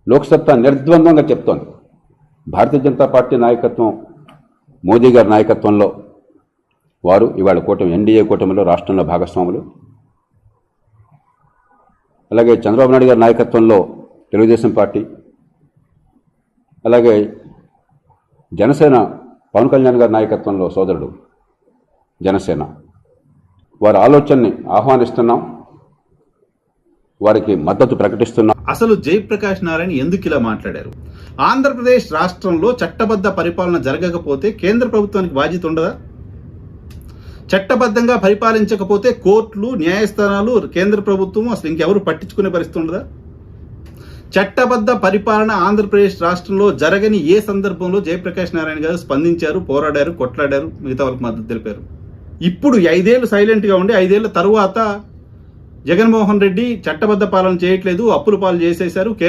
లోక్సత్తా నిర్ద్వంద్వంగా చెప్తోంది. భారతీయ జనతా పార్టీ నాయకత్వం, మోదీ గారి నాయకత్వంలో వారు ఇవాళ కూటమి, ఎన్డీఏ కూటమిలో రాష్ట్రంలో భాగస్వాములు. అలాగే చంద్రబాబు నాయుడు గారి నాయకత్వంలో తెలుగుదేశం పార్టీ, అలాగే జనసేన పవన్ కళ్యాణ్ గారి నాయకత్వంలో సోదరుడు జనసేన. వారి ఆలోచనని ఆహ్వానిస్తున్నాం, వారికి మద్దతు ప్రకటిస్తున్నాం. అసలు జయప్రకాష్ నారాయణ ఎందుకు ఇలా మాట్లాడారు? ఆంధ్రప్రదేశ్ రాష్ట్రంలో చట్టబద్ధ పరిపాలన జరగకపోతే కేంద్ర ప్రభుత్వానికి బాధ్యత ఉండదా? చట్టబద్ధంగా పరిపాలించకపోతే కోర్టులు, న్యాయస్థానాలు, కేంద్ర ప్రభుత్వం అసలు ఇంకెవరు పట్టించుకునే పరిస్థితి ఉండదా? చట్టబద్ధ పరిపాలన ఆంధ్రప్రదేశ్ రాష్ట్రంలో జరగని ఏ సందర్భంలో జయప్రకాష్ నారాయణ గారు స్పందించారు, పోరాడారు, కొట్లాడారు, మిగతా వాళ్ళకి మద్దతు తెలిపారు? ఇప్పుడు 5 ఏళ్ళు సైలెంట్గా ఉండి 5 ఏళ్ల తరువాత జగన్మోహన్ రెడ్డి చట్టబద్ధ పాలన చేయట్లేదు, అప్పుల పాలు చేసేశారు,